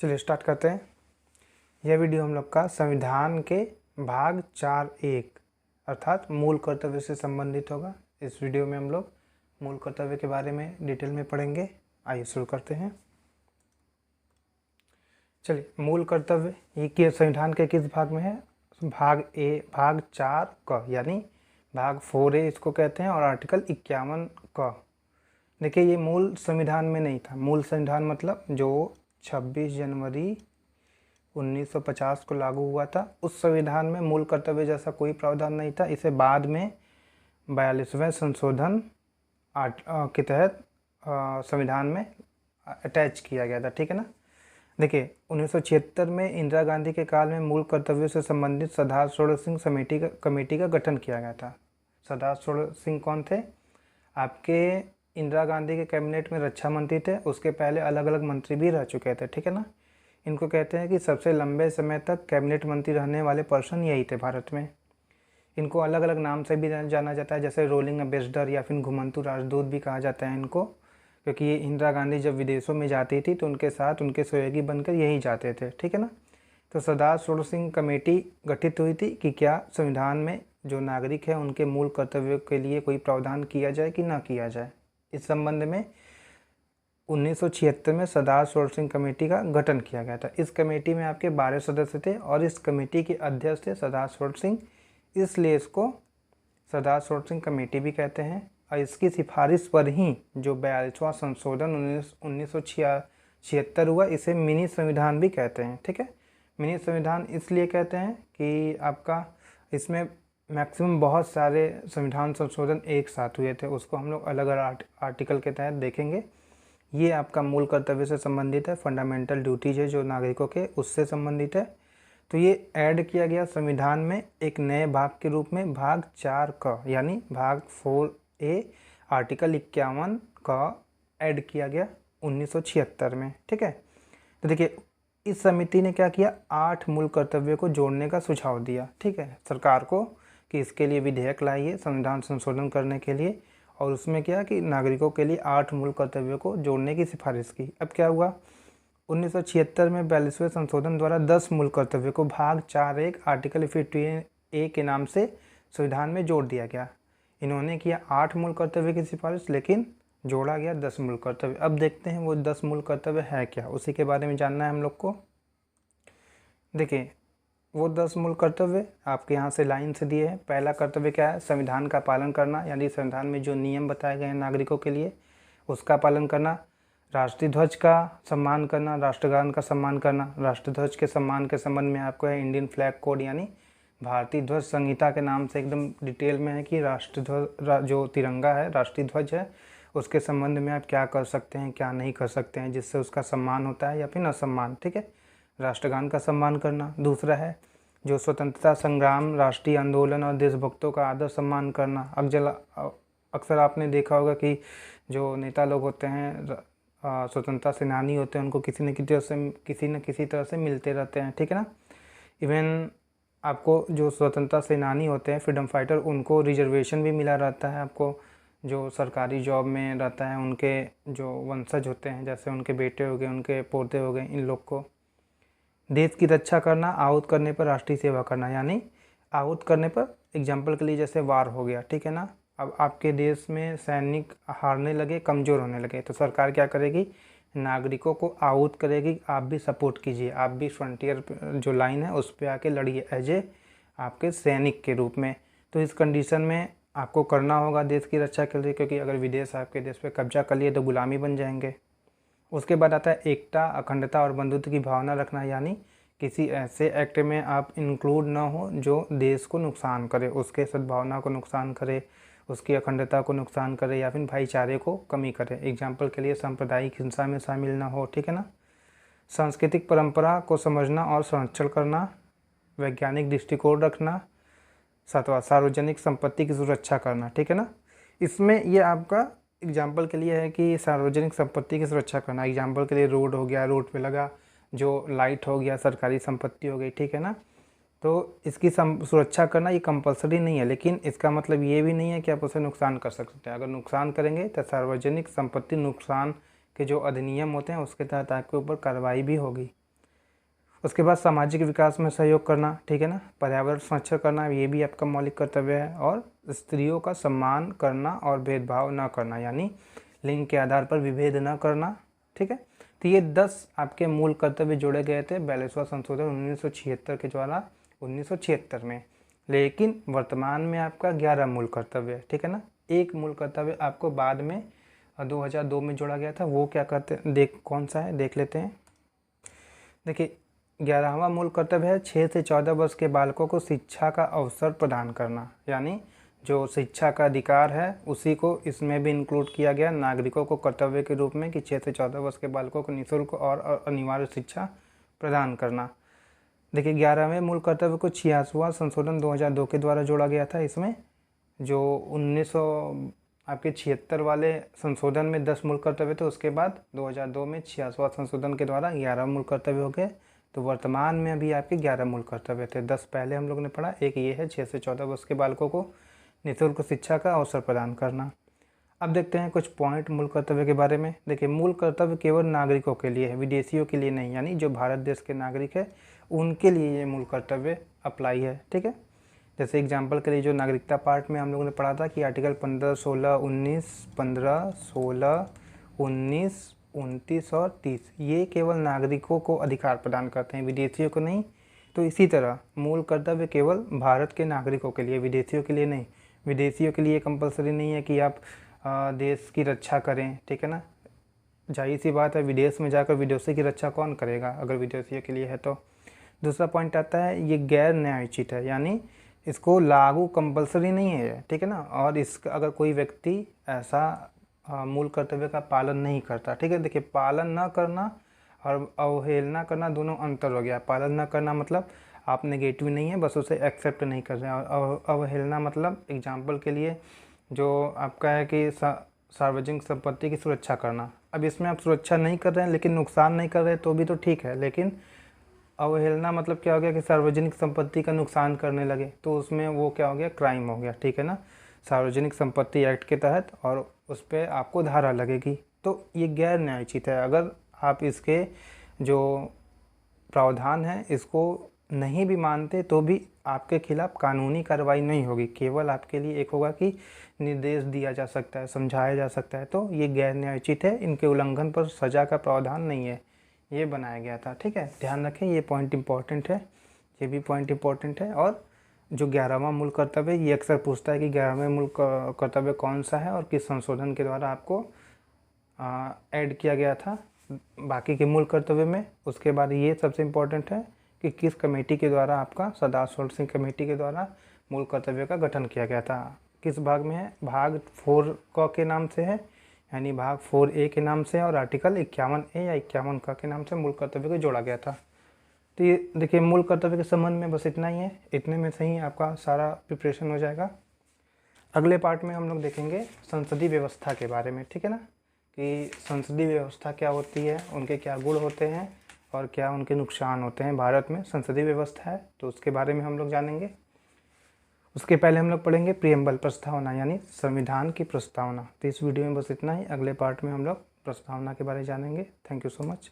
चलिए स्टार्ट करते हैं। यह वीडियो हम लोग का संविधान के भाग 4.1 अर्थात मूल कर्तव्य से संबंधित होगा। इस वीडियो में हम लोग मूल कर्तव्य के बारे में डिटेल में पढ़ेंगे। आइए शुरू करते हैं। चलिए, मूल कर्तव्य ये कि संविधान के किस भाग में है? भाग 4 क यानी भाग 4A इसको कहते हैं और आर्टिकल 51 क। देखिए, ये मूल संविधान में नहीं था। मूल संविधान मतलब जो 26 जनवरी 1950 को लागू हुआ था, उस संविधान में मूल कर्तव्य जैसा कोई प्रावधान नहीं था। इसे बाद में 42वें संशोधन के तहत संविधान में अटैच किया गया था। ठीक है ना। देखिए, 1976 में इंदिरा गांधी के काल में मूल कर्तव्यों से संबंधित सरदार सरोवर सिंह कमेटी का गठन किया गया था। सरदार सरोवर सिंह कौन थे? आपके इंदिरा गांधी के कैबिनेट में रक्षा मंत्री थे। उसके पहले अलग अलग मंत्री भी रह चुके थे। ठीक है ना। इनको कहते हैं कि सबसे लंबे समय तक कैबिनेट मंत्री रहने वाले पर्सन यही थे भारत में। इनको अलग अलग नाम से भी जाना जाता है, जैसे रोलिंग एम्बेसडर या फिर घुमंतु राजदूत भी कहा जाता है इनको, क्योंकि ये इंदिरा गांधी जब विदेशों में जाती थी तो उनके साथ उनके सहयोगी बनकर यहीं जाते थे। ठीक है ना। तो सरदार सरोवर सिंह कमेटी गठित हुई थी कि क्या संविधान में जो नागरिक है उनके मूल कर्तव्यों के लिए कोई प्रावधान किया जाए कि ना किया जाए। इस संबंध में 1976 में सरदार सरोवर सिंह कमेटी का गठन किया गया था। इस कमेटी में आपके 12 सदस्य थे और इस कमेटी के अध्यक्ष थे सरदार सरोवर सिंह, इसलिए इसको सरदार सरोवर सिंह कमेटी भी कहते हैं। और इसकी सिफारिश पर ही जो 42वां संशोधन 1976 हुआ, इसे मिनी संविधान भी कहते हैं। ठीक है। मिनी संविधान इसलिए कहते हैं कि आपका इसमें मैक्सिमम बहुत सारे संविधान संशोधन एक साथ हुए थे, उसको हम लोग अलग अलग आर्टिकल के तहत देखेंगे। ये आपका मूल कर्तव्य से संबंधित है, फंडामेंटल ड्यूटीज है जो नागरिकों के, उससे संबंधित है। तो ये ऐड किया गया संविधान में एक नए भाग के रूप में, भाग 4 क यानी भाग 4A आर्टिकल 51 का ऐड किया गया 1976 में। ठीक है। तो देखिए, इस समिति ने क्या किया, 8 मूल कर्तव्यों को जोड़ने का सुझाव दिया। ठीक है, सरकार को, कि इसके लिए विधेयक लाइए संविधान संशोधन करने के लिए, और उसमें क्या कि नागरिकों के लिए 8 मूल कर्तव्यों को जोड़ने की सिफारिश की। अब क्या हुआ, 1976 में 42वें संशोधन द्वारा 10 मूल कर्तव्यों को भाग 4.1 आर्टिकल 51A के नाम से संविधान में जोड़ दिया गया। इन्होंने किया 8 मूल कर्तव्य की सिफारिश, लेकिन जोड़ा गया 10 मूल कर्तव्य। अब देखते हैं वो 10 मूल कर्तव्य है क्या, उसी के बारे में जानना है हम लोग को। देखिए, वो 10 मूल कर्तव्य आपके यहाँ से लाइन से दिए हैं। पहला कर्तव्य क्या है, संविधान का पालन करना, यानी संविधान में जो नियम बताए गए हैं नागरिकों के लिए उसका पालन करना। राष्ट्रीय ध्वज का सम्मान करना, राष्ट्रगान का सम्मान करना। राष्ट्रध्वज के सम्मान के संबंध में आपको है इंडियन फ्लैग कोड यानी भारतीय ध्वज संहिता के नाम से एकदम डिटेल में है कि राष्ट्रध्वज जो तिरंगा है, राष्ट्रीय ध्वज है, उसके संबंध में आप क्या कर सकते हैं क्या नहीं कर सकते हैं, जिससे उसका सम्मान होता है या फिर असम्मान। ठीक है। राष्ट्रगान का सम्मान करना। दूसरा है जो स्वतंत्रता संग्राम, राष्ट्रीय आंदोलन और देशभक्तों का आदर सम्मान करना। अक्सर आपने देखा होगा कि जो नेता लोग होते हैं, स्वतंत्रता सेनानी होते हैं, उनको किसी न किसी तरह से मिलते रहते हैं। ठीक है ना। इवन आपको जो स्वतंत्रता सेनानी होते हैं, फ्रीडम फाइटर, उनको रिजर्वेशन भी मिला रहता है। आपको जो सरकारी जॉब में रहता है, उनके जो वंशज होते हैं, जैसे उनके बेटे हो गए, उनके पोते हो गए, इन लोग को देश की रक्षा करना, आहूत करने पर राष्ट्रीय सेवा करना, यानी आहूत करने पर, एग्जाम्पल के लिए जैसे वार हो गया। ठीक है ना। अब आपके देश में सैनिक हारने लगे, कमज़ोर होने लगे, तो सरकार क्या करेगी, नागरिकों को आहूत करेगी, आप भी सपोर्ट कीजिए, आप भी फ्रंटियर जो लाइन है उस पर आके लड़िए एज ए आपके सैनिक के रूप में। तो इस कंडीशन में आपको करना होगा देश की रक्षा के लिए, क्योंकि अगर विदेश आपके देश पे कब्जा कर लिए तो गुलामी बन जाएंगे। उसके बाद आता है एकता, अखंडता और बंधुत्व की भावना रखना, यानी किसी ऐसे एक्ट में आप इंक्लूड ना हो जो देश को नुकसान करे, उसके सद्भावना को नुकसान करे, उसकी अखंडता को नुकसान करे या फिर भाईचारे को कमी करे। एग्जाम्पल के लिए सांप्रदायिक हिंसा में शामिल ना हो। ठीक है ना। सांस्कृतिक परंपरा को समझना और संरक्षण करना, वैज्ञानिक दृष्टिकोण रखना। सातवां, सार्वजनिक संपत्ति की सुरक्षा करना। ठीक है ना। इसमें ये आपका एग्जाम्पल के लिए है कि सार्वजनिक संपत्ति की सुरक्षा करना। एग्जाम्पल के लिए रोड हो गया, रोड पे लगा जो लाइट हो गया, सरकारी संपत्ति हो गई। ठीक है ना। तो इसकी सुरक्षा करना ये कंपलसरी नहीं है, लेकिन इसका मतलब ये भी नहीं है कि आप उसे नुकसान कर सकते हैं। अगर नुकसान करेंगे तो सार्वजनिक संपत्ति नुकसान के जो अधिनियम होते हैं उसके तहत आपके ऊपर कार्रवाई भी होगी। उसके बाद सामाजिक विकास में सहयोग करना, ठीक है ना, पर्यावरण संरक्षण करना, ये भी आपका मौलिक कर्तव्य है। और स्त्रियों का सम्मान करना और भेदभाव न करना, यानी लिंग के आधार पर विभेद न करना, ठीक है। तो ये 10 आपके मूल कर्तव्य जोड़े गए थे 42वां संशोधन 1976 के द्वारा 1976 में। लेकिन वर्तमान में आपका 11 मूल कर्तव्य है, ठीक है ना। एक मूल कर्तव्य आपको बाद में 2002 में जोड़ा गया था, वो क्या करते कौन सा है देख लेते हैं। देखिए 11वां मूल कर्तव्य है 6 से 14 वर्ष के बालकों को शिक्षा का अवसर प्रदान करना, यानी जो शिक्षा का अधिकार है उसी को इसमें भी इंक्लूड किया गया नागरिकों को कर्तव्य के रूप में कि 6 से 14 वर्ष के बालकों को निःशुल्क और अनिवार्य शिक्षा प्रदान करना। देखिए 11वें मूल कर्तव्य को 86वां संशोधन 2002 के द्वारा जोड़ा गया था। इसमें जो 1900 आपके 76 वाले संशोधन में 10 मूल कर्तव्य थे, उसके बाद 2002 में 86वां संशोधन के द्वारा 11 मूल कर्तव्य हो गए। तो वर्तमान में अभी आपके 11 मूल कर्तव्य थे। 10 पहले हम लोग ने पढ़ा, एक ये है 6 से 14 वर्ष के बालकों को निःशुल्क शिक्षा का अवसर प्रदान करना। अब देखते हैं कुछ पॉइंट मूल कर्तव्य के बारे में। देखिए मूल कर्तव्य केवल नागरिकों के लिए है, विदेशियों के लिए नहीं, यानी जो भारत देश के नागरिक है उनके लिए ये मूल कर्तव्य अप्लाई है, ठीक है। जैसे एग्जाम्पल के लिए जो नागरिकता पार्ट में हम लोगों ने पढ़ा था कि आर्टिकल 15, 16, 19, 15, 16, 19, 29 और 30 ये केवल नागरिकों को अधिकार प्रदान करते हैं, विदेशियों को नहीं। तो इसी तरह मूल कर्तव्य केवल भारत के नागरिकों के लिए, विदेशियों के लिए नहीं। विदेशियों के लिए कंपलसरी नहीं है कि आप देश की रक्षा करें, ठीक है ना। जाहिर सी बात है, विदेश में जाकर विदेशी की रक्षा कौन करेगा अगर विदेशियों के लिए है तो। दूसरा पॉइंट आता है ये गैर न्यायोचित है, यानी इसको लागू कंपलसरी नहीं है, ठीक है ना। और इसका अगर कोई व्यक्ति ऐसा मूल कर्तव्य का पालन नहीं करता, ठीक है। देखिए पालन न करना और अवहेलना करना दोनों अंतर हो गया। पालन न करना मतलब आप नेगेटिव नहीं है, बस उसे एक्सेप्ट नहीं कर रहे हैं। और अवहेलना मतलब एग्जाम्पल के लिए जो आपका है कि सार्वजनिक संपत्ति की सुरक्षा करना। अब इसमें आप सुरक्षा नहीं कर रहे हैं लेकिन नुकसान नहीं कर रहे तो भी तो ठीक है, लेकिन अवहेलना मतलब क्या हो गया कि सार्वजनिक संपत्ति का नुकसान करने लगे तो उसमें वो क्या हो गया, क्राइम हो गया, ठीक है ना, सार्वजनिक संपत्ति एक्ट के तहत, और उस पर आपको धारा लगेगी। तो ये गैर न्यायोचित है। अगर आप इसके जो प्रावधान है इसको नहीं भी मानते तो भी आपके खिलाफ कानूनी कार्रवाई नहीं होगी, केवल आपके लिए एक होगा कि निर्देश दिया जा सकता है, समझाया जा सकता है। तो ये गैर न्यायोचित है, इनके उल्लंघन पर सज़ा का प्रावधान नहीं है, ये बनाया गया था, ठीक है। ध्यान रखें ये पॉइंट इंपॉर्टेंट है, ये भी पॉइंट इंपॉर्टेंट है। और जो 11वां मूल कर्तव्य ये अक्सर पूछता है कि 11वें मूल कर्तव्य कौन सा है और किस संशोधन के द्वारा आपको ऐड किया गया था बाकी के मूल कर्तव्य में। उसके बाद ये सबसे इम्पोर्टेंट है कि किस कमेटी के द्वारा आपका सरदार सरोवर सिंह कमेटी के द्वारा मूल कर्तव्य का गठन किया गया था। किस भाग में है, भाग 4 क के नाम से है, यानी भाग 4A के नाम से, और आर्टिकल 51A या 51 क के नाम से मूल कर्तव्य को जोड़ा गया था। तो ये देखिए मूल कर्तव्य के संबंध में बस इतना ही है, इतने में से ही आपका सारा प्रिपरेशन हो जाएगा। अगले पार्ट में हम लोग देखेंगे संसदीय व्यवस्था के बारे में, ठीक है ना, कि संसदीय व्यवस्था क्या होती है, उनके क्या गुण होते हैं और क्या उनके नुकसान होते हैं। भारत में संसदीय व्यवस्था है तो उसके बारे में हम लोग जानेंगे। उसके पहले हम लोग पढ़ेंगे प्रियम्बल, प्रस्तावना, यानी संविधान की प्रस्तावना। तो इस वीडियो में बस इतना ही, अगले पार्ट में हम लोग प्रस्तावना के बारे में जानेंगे। Thank you so much.